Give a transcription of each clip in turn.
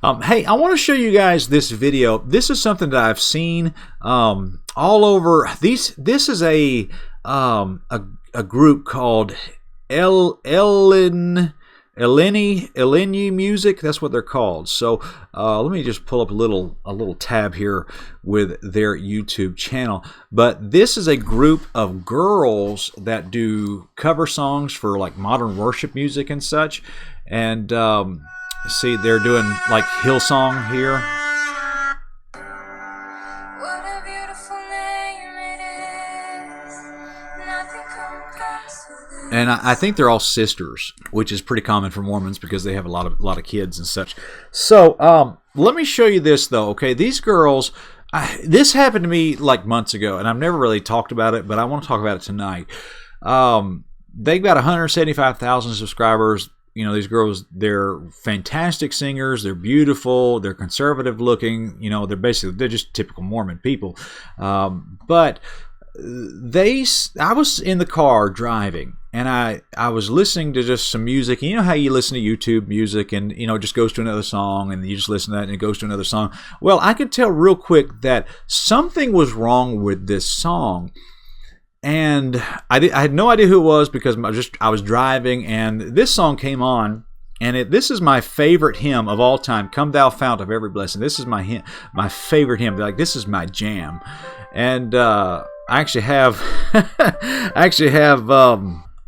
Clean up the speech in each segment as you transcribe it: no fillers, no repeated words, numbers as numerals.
Hey, I want to show you guys this video. This is something that I've seen all over. This is a group called Eleni Music. That's what they're called. So let me just pull up a little tab here with their YouTube channel. But this is a group of girls that do cover songs for like modern worship music and such. And see, they're doing like Hillsong here. And I think they're all sisters, which is pretty common for Mormons because they have a lot of kids and such. So let me show you this though. Okay, these girls. This happened to me like months ago, and I've never really talked about it, but I want to talk about it tonight. They've got 175,000 subscribers. You know, these girls, they're fantastic singers. They're beautiful. They're conservative looking. You know, they're just typical Mormon people. But I was in the car driving, and I was listening to just some music. And you know how you listen to YouTube music, and you know, it just goes to another song, and you just listen to that, and it goes to another song. Well, I could tell real quick that something was wrong with this song. And I had no idea who it was because I was driving, and this song came on, and this is my favorite hymn of all time. "Come Thou Fount of Every Blessing." This is my favorite hymn. Like, this is my jam, and I actually have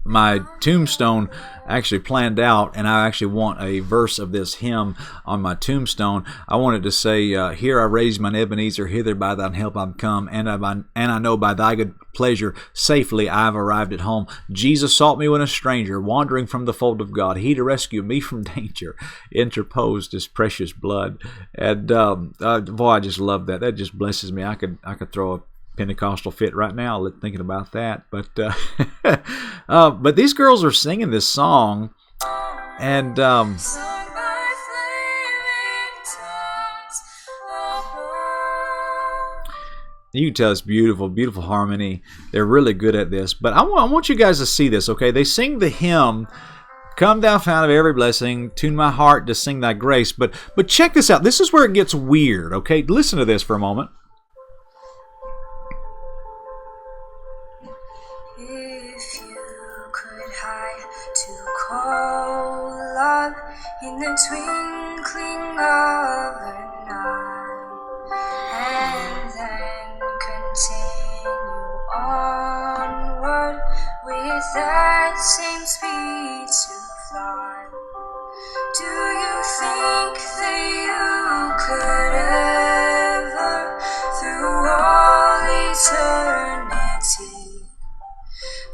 my tombstone actually planned out, and I actually want a verse of this hymn on my tombstone. I wanted to say, "Here I raise mine Ebenezer, hither by thine help I'm come, and I know by thy good pleasure safely I've arrived at home. Jesus sought me when a stranger, wandering from the fold of God. He to rescue me from danger interposed his precious blood." And boy, I just love that. That just blesses me. I could throw a Pentecostal fit right now thinking about that. But these girls are singing this song, and you can tell it's beautiful, beautiful harmony. They're really good at this. But I want you guys to see this, okay? They sing the hymn, "Come Thou Fount of Every Blessing, tune my heart to sing thy grace." But check this out. This is where it gets weird, okay? Listen to this for a moment. In the twinkling of an eye, and then continue onward with that same speed to fly. Do you think that you could ever, through all eternity,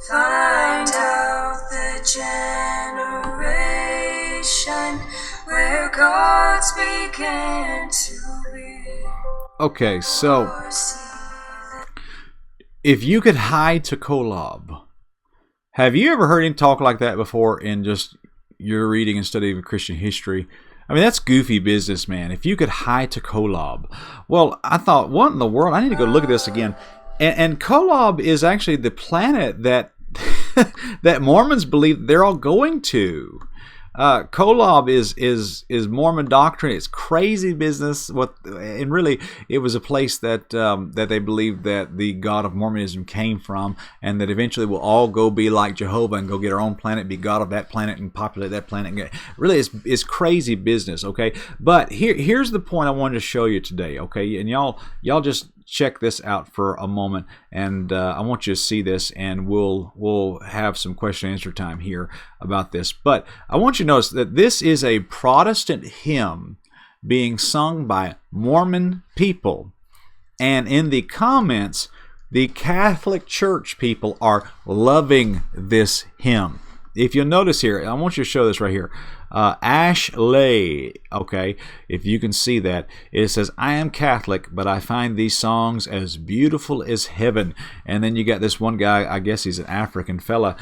find out the generation where gods began to be? Okay, so if you could hide to Kolob, have you ever heard him talk like that before in just your reading and studying of Christian history? I mean, that's goofy business, man. If you could hide to Kolob. Well, I thought, what in the world? I need to go look at this again. And Kolob is actually the planet that that Mormons believe they're all going to. Kolob is Mormon Doctrine. It's crazy business. And really, it was a place that that they believed that the God of Mormonism came from, and that eventually we'll all go be like Jehovah and go get our own planet, be God of that planet, and populate that planet. Really, it's crazy business. Okay, but here's the point I wanted to show you today. Okay, and y'all just check this out for a moment, and I want you to see this, and we'll have some question and answer time here about this. But I want you to notice that this is a Protestant hymn being sung by Mormon people, and in the comments, the Catholic Church people are loving this hymn. If you'll notice here, I want you to show this right here. Ashley, okay, if you can see that, it says, "I am Catholic, but I find these songs as beautiful as heaven." And then you got this one guy, I guess he's an African fella,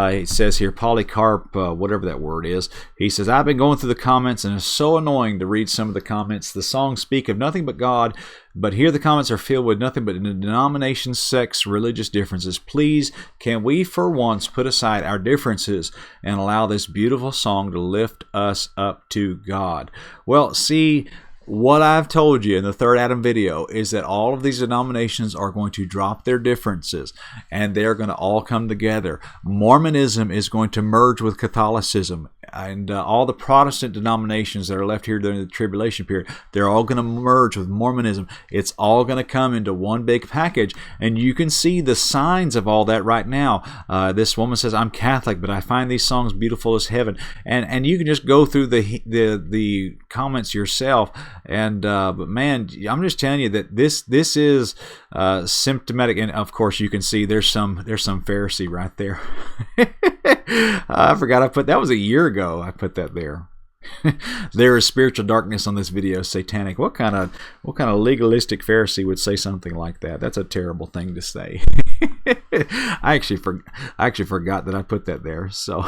he says here, Polycarp, whatever that word is, he says, "I've been going through the comments, and it's so annoying to read some of the comments. The songs speak of nothing but God, But here the comments are filled with nothing but denomination, sex, religious differences. Please, can we for once put aside our differences and allow this beautiful song to lift us up to God? Well, see, what I've told you in the Third Adam video is that all of these denominations are going to drop their differences and they're going to all come together. Mormonism is going to merge with Catholicism, and all the Protestant denominations that are left here during the tribulation period, they're all going to merge with Mormonism. It's all going to come into one big package, and you can see the signs of all that right now. This woman says, I'm Catholic, but I find these songs beautiful as heaven. And you can just go through the comments yourself. And but man, I'm just telling you that this is symptomatic. And of course, you can see there's some Pharisee right there. I forgot I put that was a year ago. I put that there. There is spiritual darkness on this video. Satanic. What kind of legalistic Pharisee would say something like that? That's a terrible thing to say. I actually forgot that I put that there. So,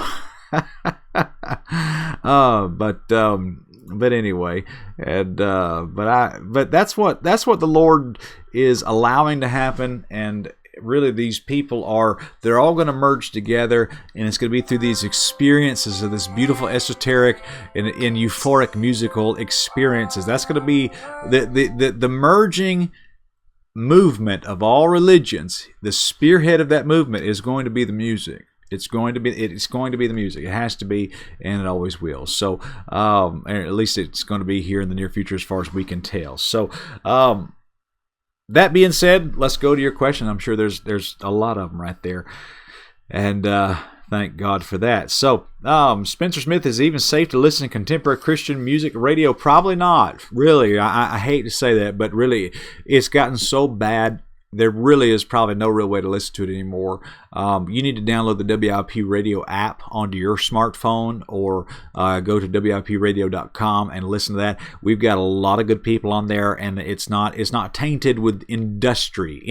but anyway, and but that's what the Lord is allowing to happen. And really, these people they're all going to merge together, and it's going to be through these experiences of this beautiful esoteric and euphoric musical experiences. That's going to be the merging movement of all religions. The spearhead of that movement is going to be the music. It's going to be the music. It has to be, and it always will. So, at least it's going to be here in the near future, as far as we can tell. So, that being said, let's go to your question. I'm sure there's a lot of them right there, and thank God for that. So, Spencer Smith, is it even safe to listen to contemporary Christian music radio? Probably not. Really, I hate to say that, but really, it's gotten so bad. There really is probably no real way to listen to it anymore. You need to download the WIP Radio app onto your smartphone, or go to WIPradio.com and listen to that. We've got a lot of good people on there, and it's not tainted with industry.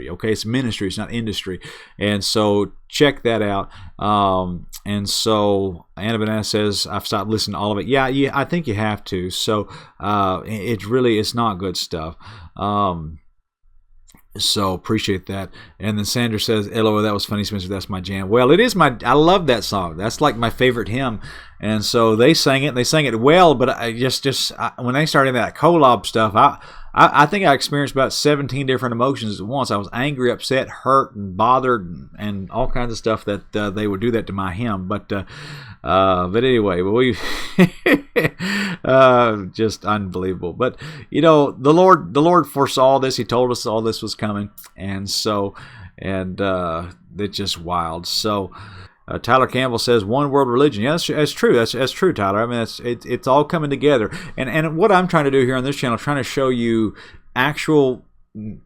Okay, it's ministry, it's not industry, and so check that out. And so Anna Banana says, I've stopped listening to all of it. Yeah, I think you have to. So it's not good stuff. So appreciate that. And then Sandra says, "LOL, that was funny, Spencer. That's my jam." Well, it is I love that song. That's like my favorite hymn. And so they sang it. They sang it well, but I just when they started that Kolob stuff, I think I experienced about 17 different emotions at once. I was angry, upset, hurt, and bothered, and all kinds of stuff that they would do that to my hymn. But anyway, we just unbelievable. But the Lord foresaw this. He told us all this was coming, and so it's just wild. So. Tyler Campbell says, one world religion. Yeah, that's true. That's true, Tyler. I mean, it's all coming together. And what I'm trying to do here on this channel, trying to show you actual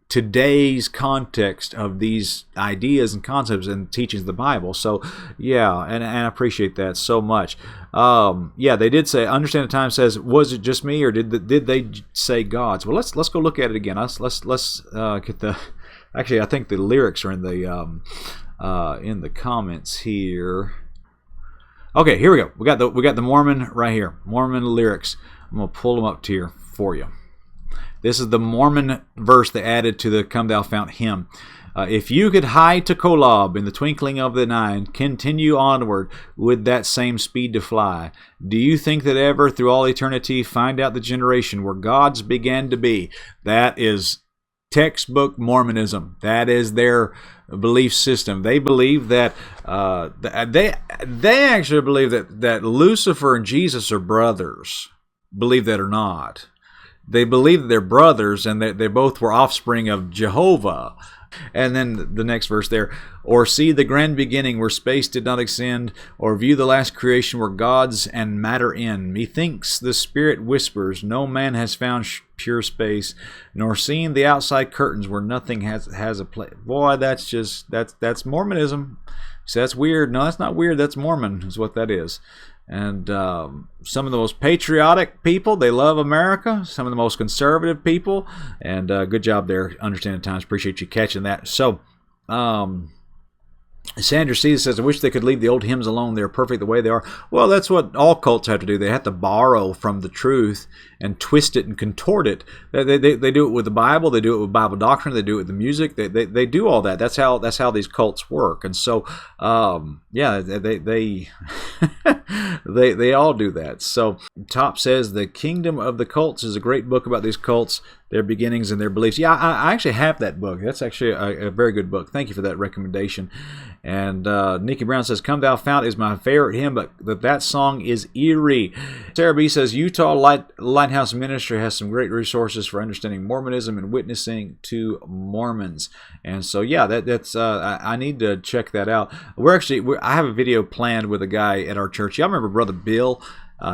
today's context of these ideas and concepts and teachings of the Bible. So, yeah, and I appreciate that so much. Yeah, they did say, Understand the Time says, was it just me, or did they say God's? Well, let's go look at it again. Let's get the. Actually, I think the lyrics are in the comments here. Okay, here we go. We got the Mormon right here. Mormon lyrics. I'm gonna pull them up here for you. This is the Mormon verse they added to the Come Thou Fount hymn. If you could hide to Kolob in the twinkling of an eye, and continue onward with that same speed to fly, do you think that ever through all eternity find out the generation where gods began to be? That is textbook Mormonism. That is their belief system. They believe that they actually believe that Lucifer and Jesus are brothers. Believe that or not, they believe that they're brothers and that they both were offspring of Jehovah. And then the next verse there, or see the grand beginning where space did not extend, or view the last creation where gods and matter end. Methinks the Spirit whispers, no man has found pure space, nor seen the outside curtains where nothing has a place. Boy, that's Mormonism. So that's weird. No, that's not weird. That's Mormon is what that is. And some of the most patriotic people, they love America. Some of the most conservative people, and good job there, Understanding Times. Appreciate you catching that. So, Sandra C says, I wish they could leave the old hymns alone. They're perfect the way they are. Well, that's what all cults have to do. They have to borrow from the truth and twist it and contort it. They do it with the Bible. They do it with Bible doctrine. They do it with the music. They do all that. That's how these cults work. And so yeah, they they all do that. So Top says The Kingdom of the Cults is a great book about these cults, their beginnings and their beliefs. Yeah, I actually have that book. That's actually a very good book. Thank you for that recommendation. And Nikki Brown says, Come Thou Fount is my favorite hymn, but that song is eerie. Sarah B says, Utah Lighthouse Ministry has some great resources for understanding Mormonism and witnessing to Mormons. And so, yeah, that's I need to check that out. I have a video planned with a guy at our church. Y'all remember Brother Bill?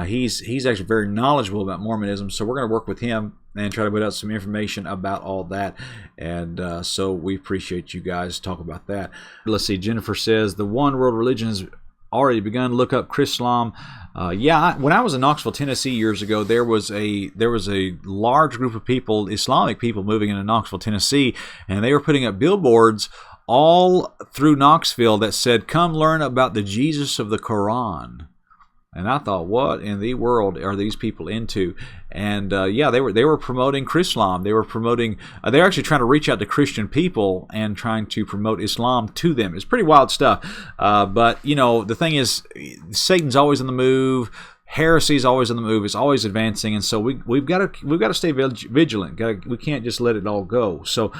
He's actually very knowledgeable about Mormonism, so we're going to work with him and try to put out some information about all that. And so we appreciate you guys talk about that. Let's see. Jennifer says the one world religion has already begun to look up Chrislam. Yeah, when I was in Knoxville, Tennessee years ago, there was a large group of people, Islamic people, moving into Knoxville, Tennessee, and they were putting up billboards all through Knoxville that said, "Come learn about the Jesus of the Quran." And I thought, what in the world are these people into? And yeah, they were promoting Chrislam. They were promoting. They're actually trying to reach out to Christian people and trying to promote Islam to them. It's pretty wild stuff. But you know, the thing is, Satan's always on the move. Heresy is always on the move. It's always advancing, and so we've got to stay vigilant. We can't just let it all go. So